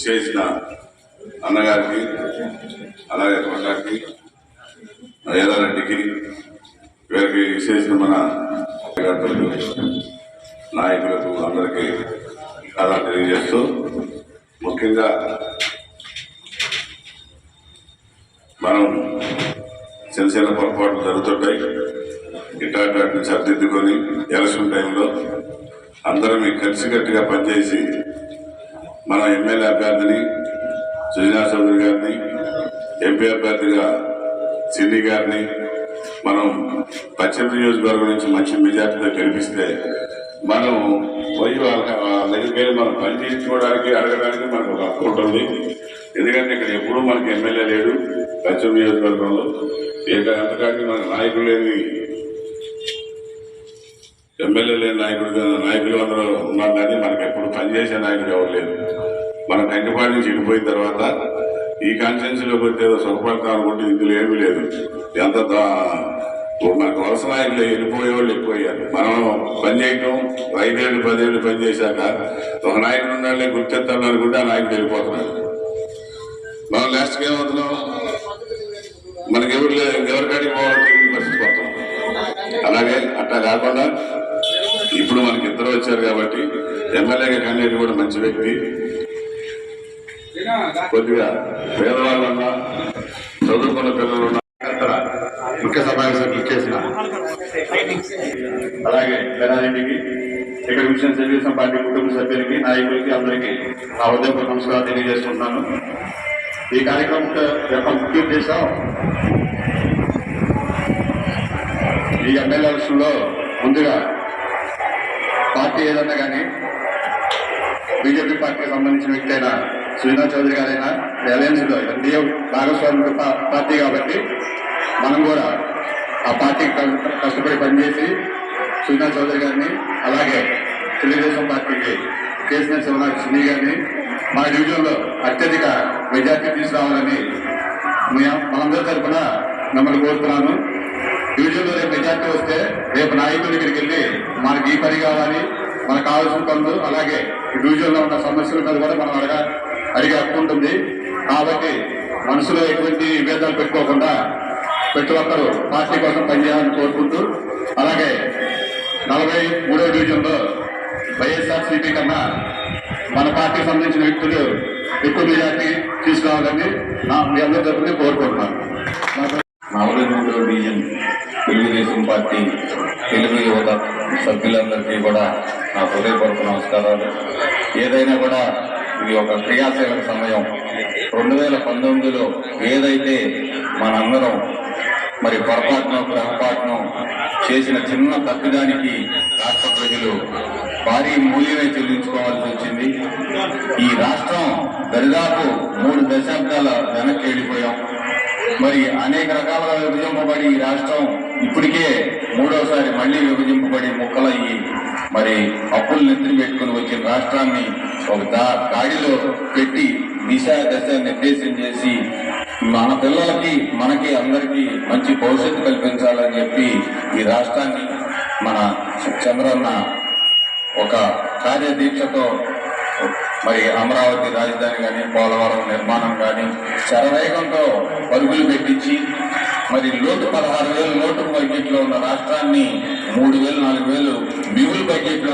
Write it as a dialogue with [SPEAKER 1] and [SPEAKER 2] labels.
[SPEAKER 1] చేసిన అన్నగారికి అలాగే కొండకి ఏదారెడ్డికి వీరికి విశేషించిన మన నాయకులకు అందరికీ అలా తెలియజేస్తూ ముఖ్యంగా మనం చిన్న చిన్న పొరపాట్లు జరుగుతుంటాయి. ఇట్లాంటి సర్దిద్దుకొని ఎలక్షన్ టైంలో అందరం కలిసికట్టుగా పనిచేసి మన ఎమ్మెల్యే అభ్యర్థిని సుజనా చౌదరి గారిని, ఎంపీ అభ్యర్థిగా సిన్ని గారిని మనం పశ్చిమ నియోజకవర్గం నుంచి మంచి మెజార్టీతో గెలిపిస్తే మనం పోయి వాళ్ళ దగ్గరికి వెళ్ళి మనం పని చేయించుకోవడానికి అడగడానికి మనకు ఒక హక్కు ఉంటుంది. ఎందుకంటే ఇక్కడ ఎప్పుడూ మనకి ఎమ్మెల్యే లేడు పశ్చిమ నియోజకవర్గంలో. ఎంతకంటే మన నాయకులు లేని ఎమ్మెల్యే లేని నాయకులు అందరూ ఉన్నారు, కానీ మనకి ఎప్పుడు పనిచేసే నాయకులు ఎవరు లేరు. మనం కంకిపాటి నుంచి వెళ్ళిపోయిన తర్వాత ఈ కాన్స్టిట్యున్సీలోకి వచ్చి ఏదో సుఖపడతాం అనుకుంటే ఇందులో ఏమీ లేదు. ఎంత మనకు వలస నాయకులు వెళ్ళిపోయే వాళ్ళు ఎక్కువయ్యారు. మనం పని చేయటం 5 ఏళ్ళు 10 ఏళ్ళు పని చేశాక ఒక నాయకుడు ఉండాలి గుర్తెత్తాలి అనుకుంటే ఆ నాయకుడు వెళ్ళిపోతున్నాడు. మనం లాస్ట్కి ఏమవుతున్నాం, మనకి ఎవరికాడికి పోవాలి పరిస్థితి పోతాం. అలాగే అట్లా కాకుండా ఇప్పుడు మనకి ఇద్దరు వచ్చారు కాబట్టి ఎమ్మెల్యేగా క్యాండిడేట్ కూడా మంచి వ్యక్తి, కొద్దిగా పేదవాళ్ళన్నా చదువుకున్న పిల్లలు ముఖ్య సమావేశం చేసిన అలాగే పెరారెడ్డికి, ఇక్కడ విషయం తెలుగుదేశం పార్టీ కుటుంబ సభ్యులకి, నాయకులకి అందరికీ నా ఉదయపూర్వక నమస్కారం తెలియజేసుకుంటున్నాను. ఈ కార్యక్రమం యొక్క ముఖ్య ఉద్దేశం ఈ ఎమ్మెల్యే ఎలక్షన్లో ముందుగా పార్టీ ఏదన్నా కానీ బీజేపీ పార్టీకి సంబంధించిన వ్యక్తి అయినా సుజనా చౌదరి గారైనా అలయన్స్లో ఎన్డీఏ భాగస్వామ్య పార్టీ కాబట్టి మనం కూడా ఆ పార్టీకి కష్టపడి పనిచేసి సుజనా చౌదరి గారిని అలాగే తెలుగుదేశం పార్టీకి కేసీఆర్ శివనాథ్ సిన్ని గారిని మన డివిజన్లో అత్యధిక మెజార్టీ తీసుకురావాలని మనందరి తరఫున మిమ్మల్ని కోరుతున్నాను. డివిజన్లో రేపు మెజార్టీ వస్తే రేపు నాయకుల దగ్గరికి వెళ్ళి మనకి ఈ పని కావాలి, మనకు కావాల్సిన పనులు, అలాగే డివిజన్లో ఉన్న సమస్యల మీద కూడా మనం అడిగే హక్కు ఉంటుంది. కాబట్టి మనసులో ఎటువంటి విభేదాలు పెట్టుకోకుండా ప్రతి ఒక్కరూ పార్టీ కోసం పనిచేయాలని కోరుకుంటూ, అలాగే 43వ డివిజన్లో వైఎస్ఆర్సీపీ కన్నా మన పార్టీకి సంబంధించిన వ్యక్తులు ఎక్కువ మెజార్టీ తీసుకురావాలని మీ అందరి తరఫున కోరుకుంటున్నాను.
[SPEAKER 2] 43వ డివిజన్ తెలుగుదేశం పార్టీ తెలుగు యువత సభ్యులందరికీ కూడా నా హృదయపూర్వక నమస్కారాలు. ఏదైనా కూడా ఇది ఒక క్రియాశీలక సమయం. 2019లో ఏదైతే మనందరం మరి పొరపాటును చేసిన చిన్న తప్పిదానికి రాష్ట్ర ప్రజలు భారీ మూల్యమే చెల్లించుకోవాల్సి వచ్చింది. ఈ రాష్ట్రం దరిదాపు 3 దశాబ్దాల వెనక్కి వెళ్ళిపోయాం. మరి అనేక రకాలుగా విభజింపబడి ఈ రాష్ట్రం ఇప్పటికే 3వసారి మళ్లీ విభజింపబడి ముక్కలయ్యి మరి అప్పులు నెత్తిని పెట్టుకుని వచ్చిన రాష్ట్రాన్ని ఒక గాడిలో పెట్టి దశ నిర్దేశం చేసి మన పిల్లలకి మనకి అందరికీ మంచి భవిష్యత్తు కల్పించాలని చెప్పి ఈ రాష్ట్రాన్ని మన చంద్రన్న ఒక కార్యదీక్షతో మరి అమరావతి రాజధాని కానీ పోలవరం నిర్మాణం కానీ శరవేగంతో పరుగులు పెట్టించి మరి 16,000 లోటు బడ్జెట్లో ఉన్న రాష్ట్రాన్ని 3,000 4,000 మిగులు బడ్జెట్లో